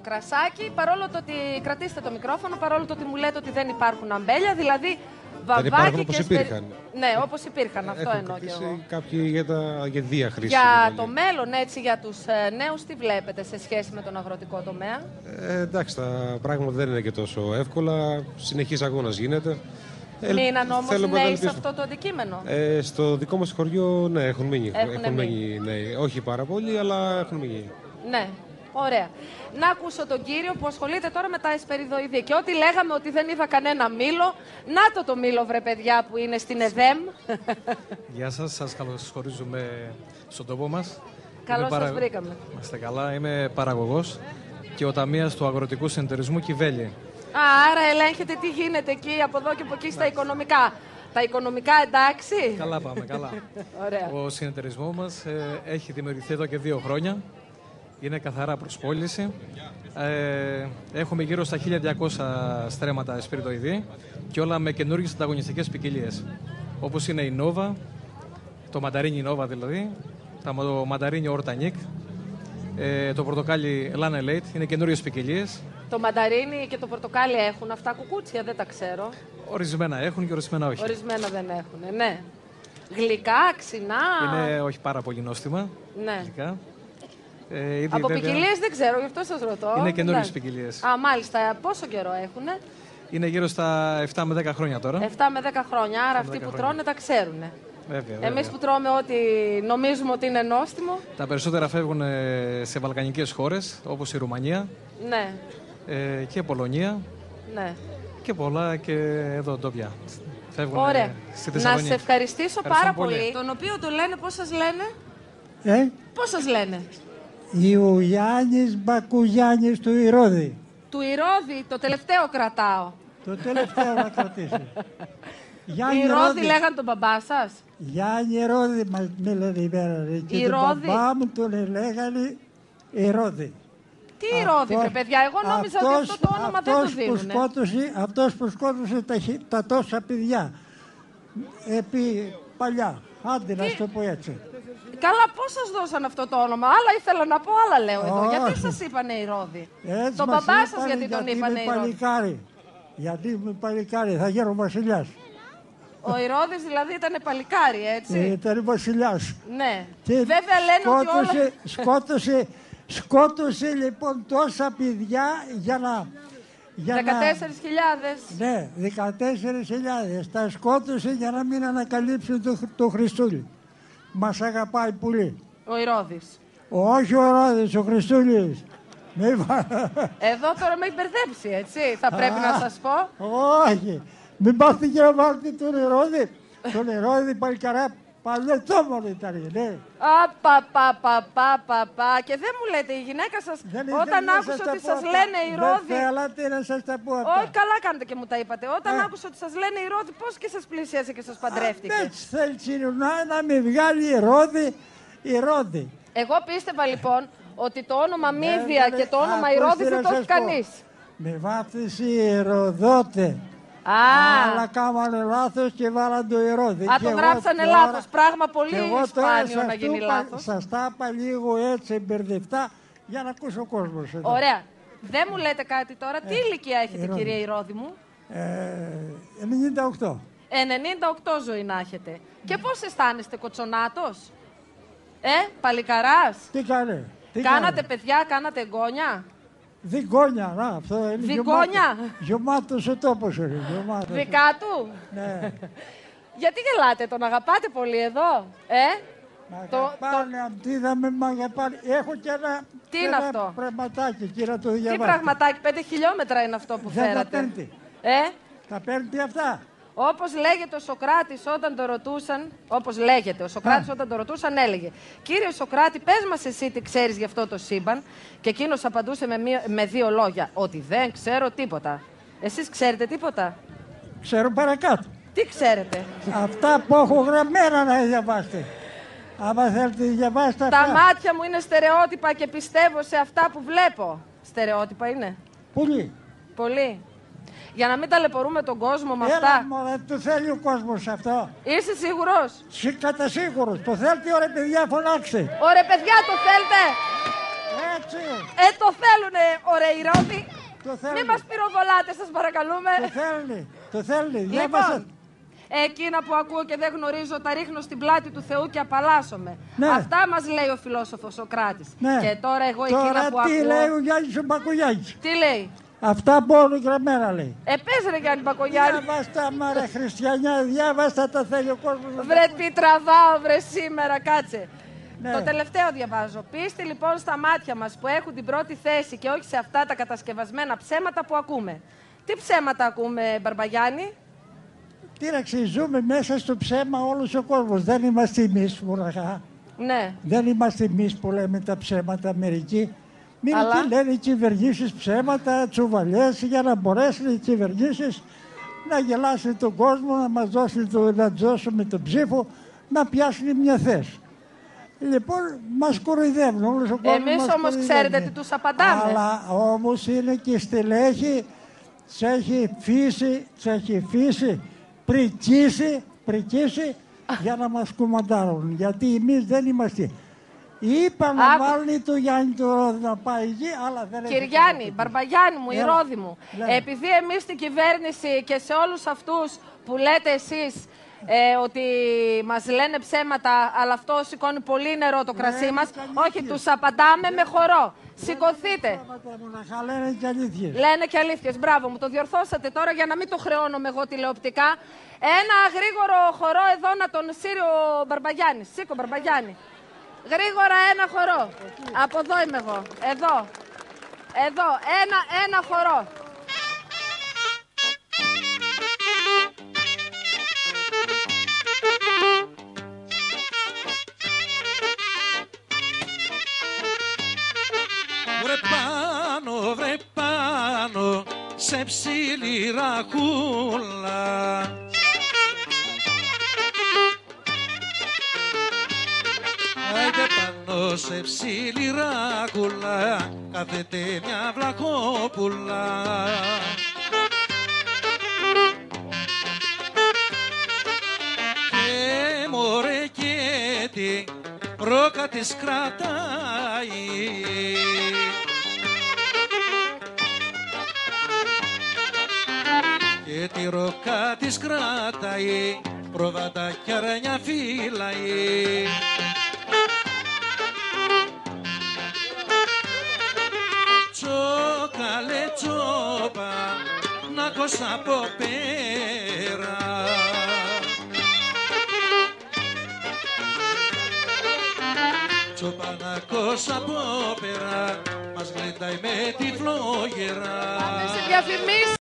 κρασάκι, παρόλο το ότι κρατήστε το μικρόφωνο, παρόλο το ότι μου λέτε ότι δεν υπάρχουν αμπέλια, δηλαδή δεν υπάρχουν όπως υπήρχαν. Ναι, όπως υπήρχαν, αυτό εννοώ και εγώ. Κάποιοι για διαχρήση. Για το μέλλον, έτσι, για τους νέους, τι βλέπετε σε σχέση με τον αγροτικό τομέα? Εντάξει, τα πράγματα δεν είναι και τόσο εύκολα. Συνεχής αγώνας γίνεται. Μείναν όμως νέοι σε αυτό το αντικείμενο? Στο δικό μας χωριό, ναι, έχουν μείνει νέοι. Όχι πάρα πολλοί, αλλά έχουν μείνει. Ναι. Ωραία. Να ακούσω τον κύριο που ασχολείται τώρα με τα εσπεριδοειδή. Και ό,τι λέγαμε ότι δεν είδα κανένα μήλο, να το μήλο, βρε παιδιά, που είναι στην ΕΔΕΜ. Γεια σας, σας καλωσορίζουμε στον τόπο μας. Καλώς σας βρήκαμε. Είστε καλά, είμαι παραγωγός και ο ταμείας του Αγροτικού Συνεταιρισμού Κιβέλη. Άρα ελέγχετε τι γίνεται εκεί, από εδώ και από εκεί στα οικονομικά. Τα οικονομικά εντάξει? Καλά πάμε, καλά. Ωραία. Ο συνεταιρισμός μας έχει δημιουργηθεί εδώ και 2 χρόνια. Είναι καθαρά προς πώληση. Έχουμε γύρω στα 1200 στρέμματα εσπεριδοειδή και όλα με καινούργιες ανταγωνιστικές ποικιλίες. Όπως είναι η Nova, το μανταρίνι Nova δηλαδή, το μανταρίνι Ortanic, το πορτοκάλι Lana Late, είναι καινούργιες ποικιλίες. Το μανταρίνι και το πορτοκάλι έχουν αυτά κουκούτσια, δεν τα ξέρω. Ορισμένα έχουν και ορισμένα όχι. Ορισμένα δεν έχουν, ναι. Γλυκά, ξινά. Είναι όχι πάρα πολύ νόστιμα. Ναι. Γλυκά. Από ποικιλίες δεν ξέρω, γι' αυτό σας ρωτώ. Είναι καινούριες ποικιλίες. Α, μάλιστα. Πόσο καιρό έχουνε? Είναι γύρω στα 7 με 10 χρόνια τώρα. 7 με 10 χρόνια, άρα αυτοί που τρώνε τα ξέρουνε. Βέβαια. Εμείς που τρώμε ό,τι νομίζουμε ότι είναι νόστιμο. Τα περισσότερα φεύγουν σε βαλκανικές χώρες, όπως η Ρουμανία. Ναι. Και Πολωνία. Ναι. Και πολλά και εδώ ντόπια. Ωραία. Να σε ευχαριστήσω πάρα πολύ. Τον οποίο το λένε, πώς σας λένε? Πώς σας λένε? Ιουλιάνης Μπακουγιάννης του Ηρώδη. Του Ηρώδη, το τελευταίο κρατάω. Το τελευταίο να κρατήσει. Οι Ηρώδη λέγαν τον μπαμπά σας? Γιάννη Ηρώδη με λένε η μέρα. Και τον μπαμπά μου τον λέγανε Ηρώδη. Τι Ηρώδη, βρε παιδιά, εγώ νόμιζα ότι αυτό το όνομα δεν το δίνουνε. Αυτός που σκότωσε τα τόσα παιδιά. Επί παλιά. Άντε να σου το πω έτσι. Καλά, πώς σας δώσαν αυτό το όνομα? Άλλα ήθελα να πω, άλλα λέω εδώ. Γιατί σας είπανε Ηρώδη? Τον μπαμπά σας γιατί τον είπανε Ηρώδη? Γιατί είμαι παλικάρι, θα γίνω βασιλιάς. Ο Ηρώδης δηλαδή ήταν παλικάρι, έτσι? Ήταν βασιλιάς. Ναι. Βέβαια λένε ότι όλα... Σκότωσε λοιπόν τόσα παιδιά για να... 14.000. Ναι, 14.000. Τα σκότωσε για να μην ανακαλύψει το Χριστούλη. Μας αγαπάει πολύ. Ο Ηρώδης. Όχι ο Ηρώδης, ο Χριστούλης. Εδώ τώρα με έχει μπερδέψει, έτσι. Θα πρέπει να σας πω. Όχι. Μην πάτε και να βάλετε τον Ηρώδη. Τον Ηρώδη παλικαρά παλαιοτόμορο ήταν, ναι. Πα. Και δεν μου λέτε η γυναίκα σας όταν άκουσε ότι σας λένε Ηρώδη. Δεν θέλατε να σας τα πω αυτά. Όχι, καλά κάνετε και μου τα είπατε. Όταν άκουσε ότι σας λένε Ηρώδη, πώς και σας πλησίασε και σας παντρεύτηκε? Έτσι θέλει να με βγάλει Ηρώδη. Εγώ πίστευα λοιπόν ότι το όνομα Μύδια και το όνομα Ηρώδης δεν το έχει κανείς. Με βάφτισε Ηρωδότε. Αλλά κάμανε λάθος και βάλαν το Ηρώδη. Α, το γράψανε λάθος. Πράγμα πολύ σπάνιο να γίνει λάθος. Σας τα είπα λίγο έτσι μπερδευτά για να ακούσει ο κόσμος εδώ. Ωραία. Δεν μου λέτε κάτι τώρα. Τι ηλικία έχετε, κυρία Ηρώδη μου? 98. 98 ζωή να έχετε. Και πώς αισθάνεστε, κοτσονάτος? Παλικαράς? Τι κάνε? Κάνατε παιδιά, κάνατε εγγόνια? Δικόνια, να, αυτό είναι. Δικόνια. Γεμάτος ο τόπος είναι. Δικά του. Ναι. Γιατί γελάτε, τον αγαπάτε πολύ εδώ, Μ' αγαπάνε, αντίδαμε, μ' αγαπάνε. Έχω και ένα πραγματάκι, κύριε, το διαβάσω. Τι πραγματάκι, 5 χιλιόμετρα είναι αυτό που φέρατε. Δεν τα παίρνει. Τα παίρνει αυτά. Όπως λέγεται ο Σωκράτης όταν το ρωτούσαν, όταν το ρωτούσαν έλεγε «Κύριε Σωκράτη, πες μας εσύ τι ξέρεις γι' αυτό το σύμπαν?» Και εκείνος απαντούσε με 2 λόγια «Ότι δεν ξέρω τίποτα». Εσείς ξέρετε τίποτα? Ξέρω παρακάτω. Τι ξέρετε? Αυτά που έχω γραμμένα να διαβάσετε. Άμα θέλετε να διαβάσετε αυτά. Τα μάτια μου είναι στερεότυπα και πιστεύω σε αυτά που βλέπω. Στερεότυπα είναι? Πολύ. Πολύ. Για να μην ταλαιπωρούμε τον κόσμο με αυτά. Έλα, μωρέ, το θέλει ο κόσμος αυτό. Είσαι σίγουρος? Κατά σίγουρος. Το θέλετε, ωραία παιδιά, φωνάξτε. Ωραία παιδιά, το θέλετε? κάτσε. Το θέλουνε, ωραία Ηρώδη. Μην μας πυροβολάτε, σας παρακαλούμε. Το θέλει. Λοιπόν, εκείνα που ακούω και δεν γνωρίζω, τα ρίχνω στην πλάτη του Θεού και απαλλάσσομαι. Ναι. Αυτά μας λέει ο φιλόσοφος Σοκράτης. Ναι. Και τώρα εγώ εκείνα που ακούω... τι λέει ο Γιάννης ο Μπακογιάννης. Τι λέει. Αυτά μόνο γραμμένα λέει. Πες ρε Γιάννη Μπακογιάννη. Διάβαστα μάρα χριστιανιά, διάβαστα, τα θέλει ο κόσμος. Βρε τι τραβάω βρε σήμερα, κάτσε. Ναι. Το τελευταίο διαβάζω. Πίστη λοιπόν στα μάτια μας που έχουν την πρώτη θέση και όχι σε αυτά τα κατασκευασμένα ψέματα που ακούμε. Τι ψέματα ακούμε, Μπαρμπαγιάννη? Κοίταξε, ζούμε μέσα στο ψέμα όλος ο κόσμος. Δεν είμαστε εμείς μοναχά. Ναι. Δεν είμαστε εμείς που λέμε τα ψέματα μερικοί. Μερικοί λένε οι κυβερνήσεις ψέματα, τσουβαλιές, για να μπορέσουν οι κυβερνήσεις να γελάσουν τον κόσμο, να μας δώσουμε τον ψήφο, να πιάσουν μια θέση. Λοιπόν, μας κοροϊδεύουν όλος ο κόσμος. Εμείς όμως ξέρετε τι τους απαντάμε. Αλλά όμως είναι και στελέχη, τους έχει φύσει, πρικήσει για να μας κουμαντάρουν. Γιατί εμείς δεν είμαστε. Είπα να βάλει το Γιάννη το Ρόδι να πάει εκεί, αλλά δεν έχει. Κυριάννη, Μπαρμπαγιάννη μου, η Ρόδη μου. Επειδή εμείς στην κυβέρνηση και σε όλους αυτούς που λέτε εσείς ότι μας λένε ψέματα, αλλά αυτό σηκώνει πολύ νερό το κρασί μας. Όχι, τους απαντάμε με χορό. Σηκωθείτε. Λένε και αλήθειες. Λένε και αλήθειες. Μπράβο, μου το διορθώσατε τώρα για να μην το χρεώνομαι εγώ τηλεοπτικά. Ένα γρήγορο χορό εδώ να τον σύρει ο Μπαρμπαγιάννης. Σήκω, Μπαρμπαγιάννη. Γρήγορα ένα χορό. Από εδώ είμαι εγώ. Εδώ. Ένα χορό. Βρε πάνω, σε ψήλη ραχούλα. Άιντε πάνω σε ψήλη ραχούλα, κάθεται μια βλαχόπουλα. Και μωρέ και τη ρόκα της κρατάει. Και τη ρόκα της κράταει, προβάτα κι αρνιά φύλαει. Τσόκαλε τσόπα, να κόσα από πέρα. Τσόπα να κόσα από πέρα, μας γλεντάει με τη φλόγερα. Πάμε σε διαφημίσεις.